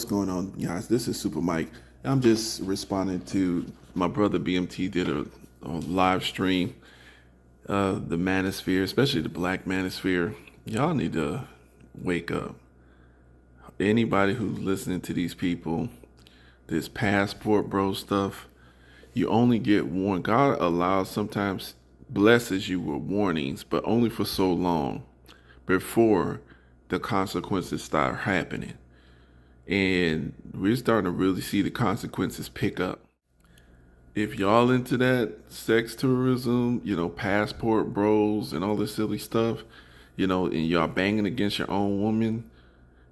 what's going on, guys? This is Super Mike. I'm just responding to my brother BMT did a live stream, the manosphere, especially the black manosphere. Y'all need to wake up. Anybody who's listening to these people, this passport bro stuff, you only get warned. God allows, sometimes blesses you with warnings, but only for so long before the consequences start happening. And we're starting to really see the consequences pick up. If y'all into that sex tourism, passport bros and all this silly stuff, and y'all banging against your own woman,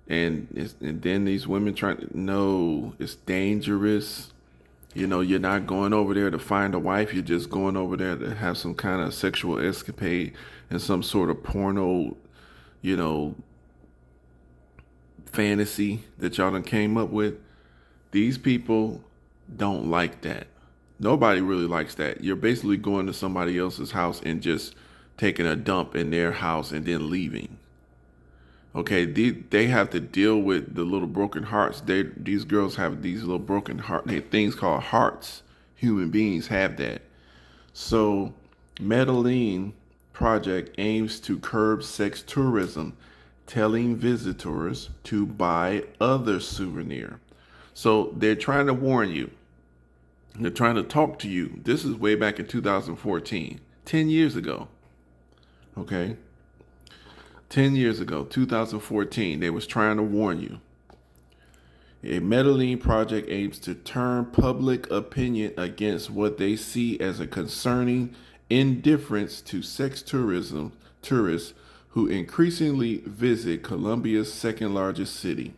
and then these women trying to, no, it's dangerous. You're not going over there to find a wife. You're just going over there to have some kind of sexual escapade and some sort of porno, you know, fantasy that y'all done came up with. These people don't like that. Nobody really likes that. You're basically going to somebody else's house and just taking a dump in their house and then leaving. Okay, they have to deal with the little broken hearts. These girls have these little broken things called hearts. Human beings have that. So, Medellin project aims to curb sex tourism, telling visitors to buy other souvenir. So they're trying to warn you. They're trying to talk to you. This is way back in 2014, 10 years ago. Okay. 10 years ago, 2014, they was trying to warn you. A Medellin project aims to turn public opinion against what they see as a concerning indifference to sex tourism tourists who increasingly visit Colombia's second largest city.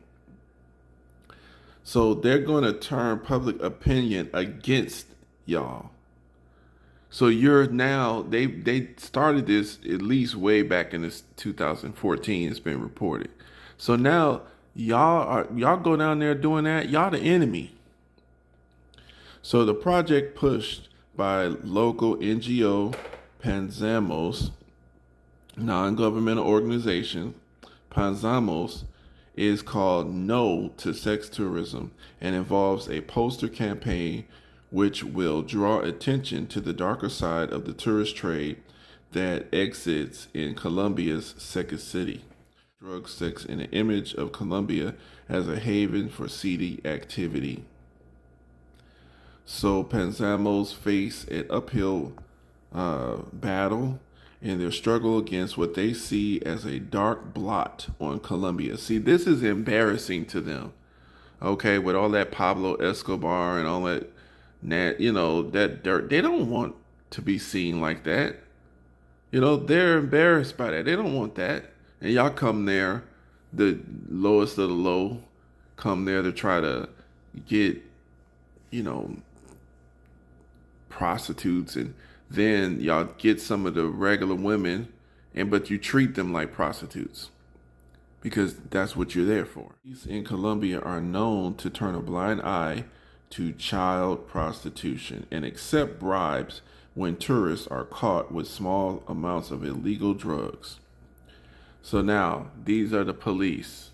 So they're going to turn public opinion against y'all. So you're now, they started this at least way back in this 2014. It's been reported. So now y'all go down there doing that. Y'all the enemy. So the project pushed by local NGO Panzamos, non-governmental organization, Panzamos, is called No to Sex Tourism and involves a poster campaign which will draw attention to the darker side of the tourist trade that exists in Colombia's second city. Drug, sex, and an image of Colombia as a haven for seedy activity. So Panzamos face an uphill battle in their struggle against what they see as a dark blot on Colombia. See, this is embarrassing to them. Okay, with all that Pablo Escobar and all that, that dirt. They don't want to be seen like that. They're embarrassed by that. They don't want that. And y'all come there, the lowest of the low, come there to try to get, prostitutes, and then y'all get some of the regular women, but you treat them like prostitutes because that's what you're there for. Police in Colombia are known to turn a blind eye to child prostitution and accept bribes when tourists are caught with small amounts of illegal drugs. So now these are the police.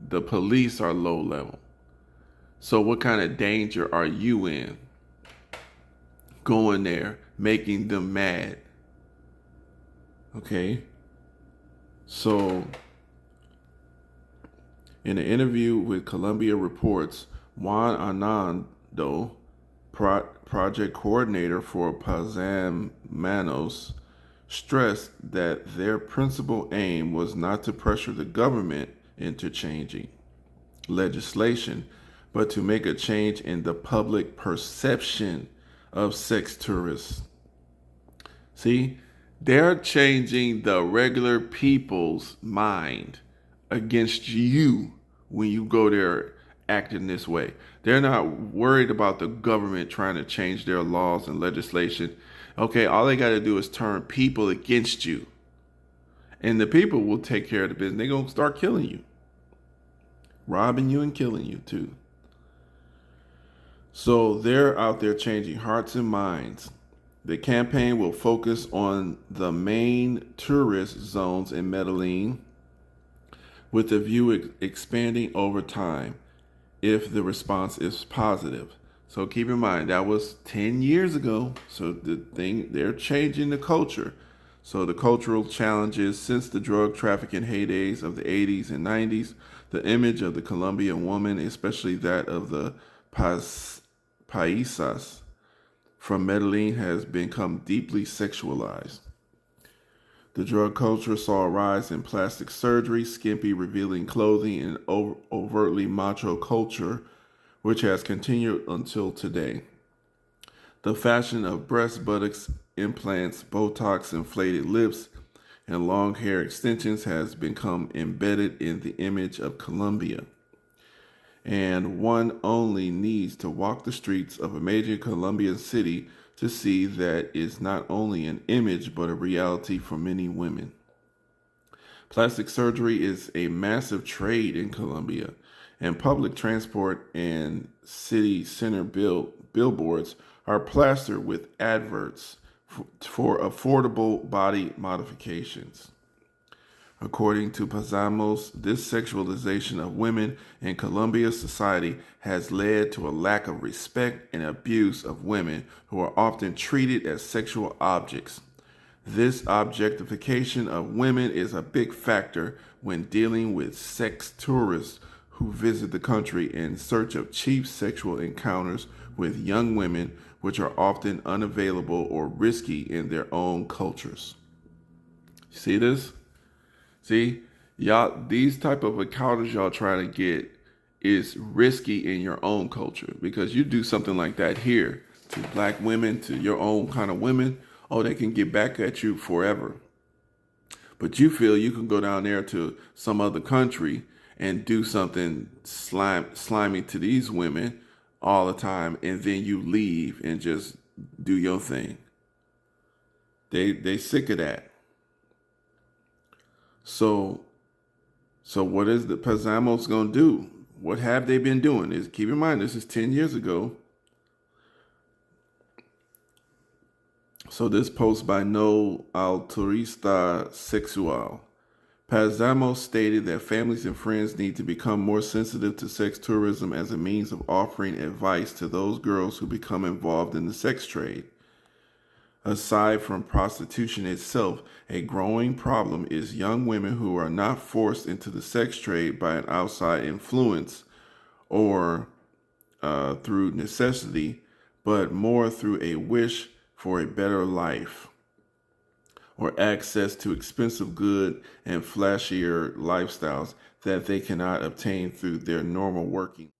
The police are low level. So what kind of danger are you in? Going there, making them mad. Okay? So, in an interview with Colombia Reports, Juan Anando, project coordinator for Panzamos, stressed that their principal aim was not to pressure the government into changing legislation, but to make a change in the public perception of sex tourists. See, they're changing the regular people's mind against you when you go there acting this way. They're not worried about the government trying to change their laws and legislation. Okay, all they got to do is turn people against you. And the people will take care of the business. They're going to start killing you, robbing you and killing you too. So they're out there changing hearts and minds. The campaign will focus on the main tourist zones in Medellin, with the view expanding over time. if the response is positive. So keep in mind that was 10 years ago. So they're changing the culture. So the cultural challenges since the drug trafficking heydays of the 80s and 90s, the image of the Colombian woman, especially that of the paisas from Medellin, has become deeply sexualized. The drug culture saw a rise in plastic surgery, skimpy, revealing clothing, and overtly macho culture, which has continued until today. The fashion of breast, buttocks, implants, Botox, inflated lips, and long hair extensions has become embedded in the image of Colombia. And one only needs to walk the streets of a major Colombian city to see that is not only an image but a reality for many women. Plastic surgery is a massive trade in Colombia, and public transport and city center billboards are plastered with adverts for affordable body modifications. According to Pazamos, this sexualization of women in Colombian society has led to a lack of respect and abuse of women who are often treated as sexual objects. This objectification of women is a big factor when dealing with sex tourists who visit the country in search of cheap sexual encounters with young women, which are often unavailable or risky in their own cultures. See this? See, y'all, these type of encounters y'all trying to get is risky in your own culture, because you do something like that here to black women, to your own kind of women, oh, they can get back at you forever. But you feel you can go down there to some other country and do something slimy to these women all the time, and then you leave and just do your thing. They sick of that. So what is the Pazamos gonna do? What have they been doing? Is keep in mind this is 10 years ago. So this post by No Alturista Sexual. Pazamos stated that families and friends need to become more sensitive to sex tourism as a means of offering advice to those girls who become involved in the sex trade. Aside from prostitution itself, a growing problem is young women who are not forced into the sex trade by an outside influence or through necessity, but more through a wish for a better life or access to expensive good and flashier lifestyles that they cannot obtain through their normal working.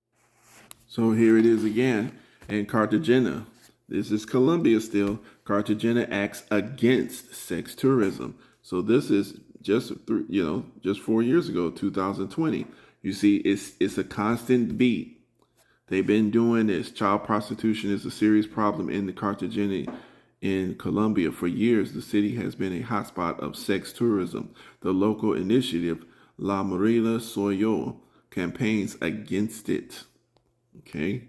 So here it is again in Cartagena. This is Colombia still. Cartagena acts against sex tourism. So this is just just 4 years ago, 2020. You see, it's a constant beat. They've been doing this. Child prostitution is a serious problem in the Cartagena in Colombia. For years, the city has been a hotspot of sex tourism. The local initiative, La Morena Soy Yo, campaigns against it. Okay.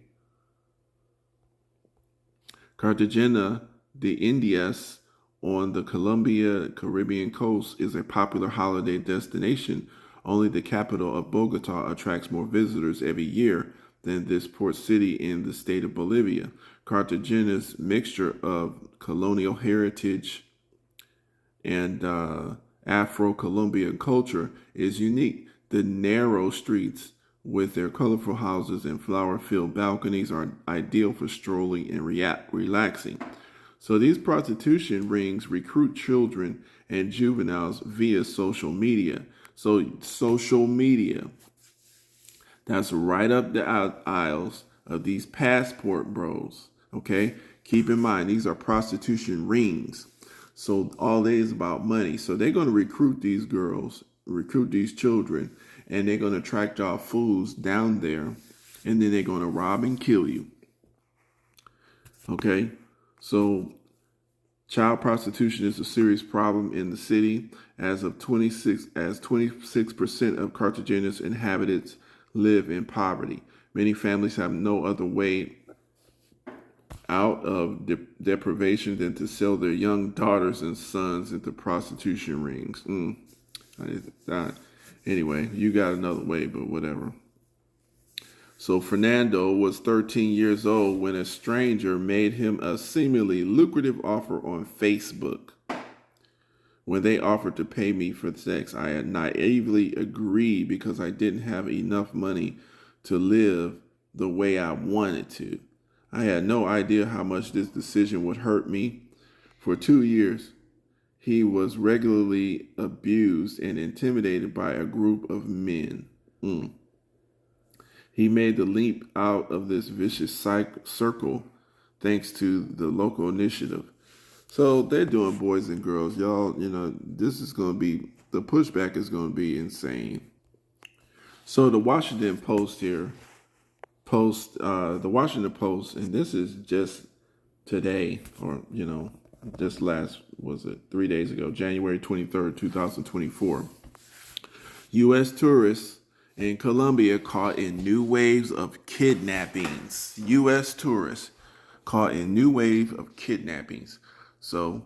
Cartagena de Indias on the Colombia Caribbean coast is a popular holiday destination. Only the capital of Bogota attracts more visitors every year than this port city in the state of Bolivia. Cartagena's mixture of colonial heritage and Afro-Colombian culture is unique. The narrow streets with their colorful houses and flower-filled balconies are ideal for strolling and relaxing. So these prostitution rings recruit children and juveniles via social media. So social media, that's right up the aisles of these passport bros. Okay, keep in mind these are prostitution rings. So all day is about money. So they're going to recruit these girls, recruit these children, and they're going to track y'all fools down there, and then they're going to rob and kill you. Okay, so child prostitution is a serious problem in the city. As 26% of Cartagena's inhabitants live in poverty. Many families have no other way out of deprivation than to sell their young daughters and sons into prostitution rings. Anyway, you got another way, but whatever. So Fernando was 13 years old when a stranger made him a seemingly lucrative offer on Facebook. When they offered to pay me for sex, I had naively agreed because I didn't have enough money to live the way I wanted to. I had no idea how much this decision would hurt me. For 2 years, he was regularly abused and intimidated by a group of men. He made the leap out of this vicious circle thanks to the local initiative. So they're doing boys and girls. Y'all, this is going to be, the pushback is going to be insane. So the Washington Post here, the Washington Post, and this is just today, or, just was it 3 days ago, January 23rd, 2024. U.S. tourists in Colombia caught in new waves of kidnappings. U.S. tourists caught in new wave of kidnappings. So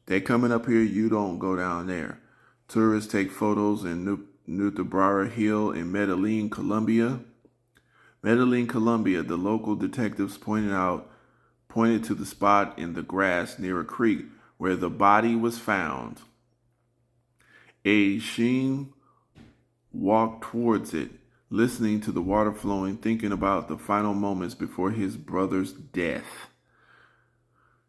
they coming up here, you don't go down there. Tourists take photos in Nutabara Hill in Medellin, Colombia. Medellin, Colombia, the local detectives pointed to the spot in the grass near a creek where the body was found. A Sheen walked towards it, listening to the water flowing, thinking about the final moments before his brother's death.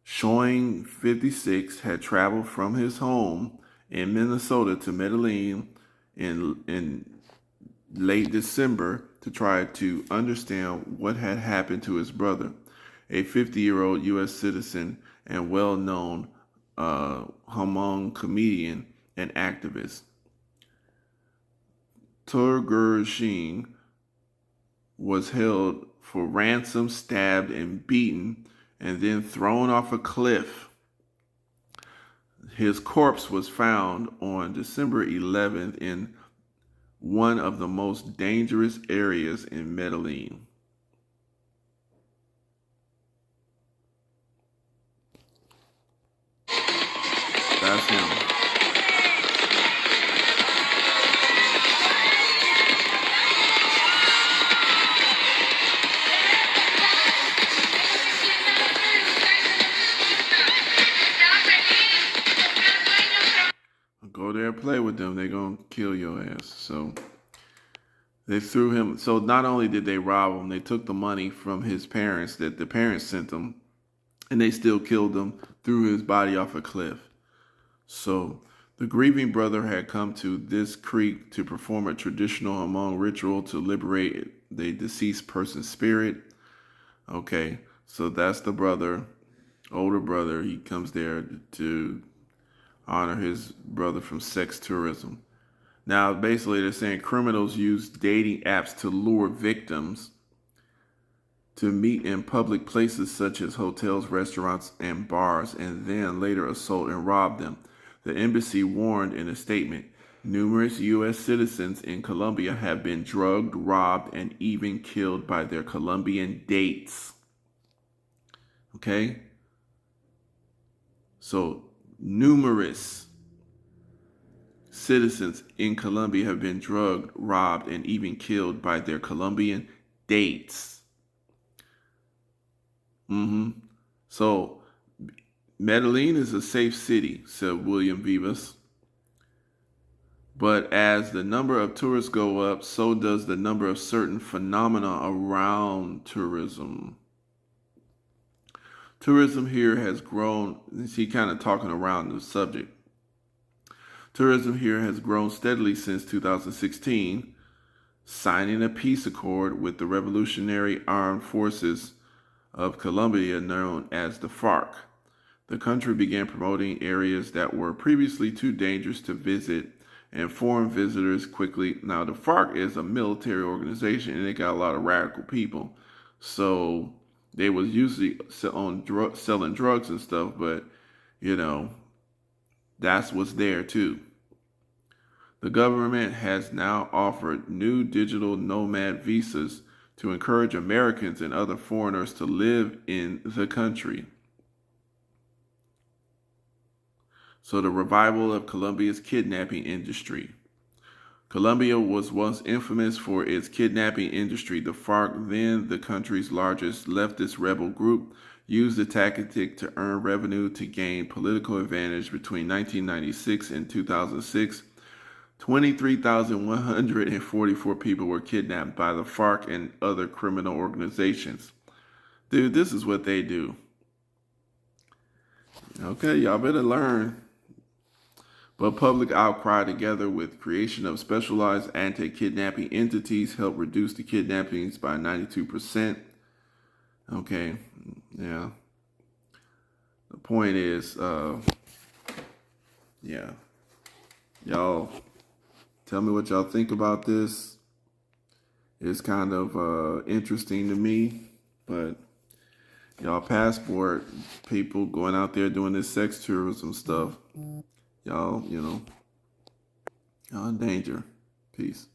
Shoing, 56, had traveled from his home in Minnesota to Medellin in late December to try to understand what had happened to his brother, a 50-year-old U.S. citizen and well-known Hmong comedian and activist. Turgur Sheen was held for ransom, stabbed, and beaten, and then thrown off a cliff. His corpse was found on December 11th in one of the most dangerous areas in Medellin. That's him. Go there and play with them. They're going to kill your ass. So they threw him. So not only did they rob him, they took the money from his parents that the parents sent him, and they still killed him, threw his body off a cliff. So the grieving brother had come to this creek to perform a traditional Hmong ritual to liberate the deceased person's spirit. Okay, so that's the brother, older brother. He comes there to honor his brother from sex tourism. Now, basically, they're saying criminals use dating apps to lure victims to meet in public places such as hotels, restaurants, and bars, and then later assault and rob them. The embassy warned in a statement, numerous U.S. citizens in Colombia have been drugged, robbed, and even killed by their Colombian dates. Okay? So, numerous citizens in Colombia have been drugged, robbed, and even killed by their Colombian dates. So, Medellin is a safe city, said William Vivas. But as the number of tourists go up, so does the number of certain phenomena around tourism. Tourism here has grown, see, kind of talking around the subject. Tourism here has grown steadily since 2016, signing a peace accord with the Revolutionary Armed Forces of Colombia known as the FARC. The country began promoting areas that were previously too dangerous to visit and foreign visitors quickly. Now, the FARC is a military organization and they got a lot of radical people. So they was usually selling drugs and stuff, but, that's what's there too. The government has now offered new digital nomad visas to encourage Americans and other foreigners to live in the country. So the revival of Colombia's kidnapping industry. Colombia was once infamous for its kidnapping industry. The FARC, then the country's largest leftist rebel group, used the tactic to earn revenue to gain political advantage. Between 1996 and 2006, 23,144 people were kidnapped by the FARC and other criminal organizations. Dude, this is what they do. Okay, y'all better learn. But public outcry, together with creation of specialized anti-kidnapping entities, helped reduce the kidnappings by 92%. Okay, yeah. The point is, yeah. Y'all tell me what y'all think about this. It's kind of interesting to me, but y'all passport people going out there doing this sex tourism stuff. Y'all, y'all in danger. Peace.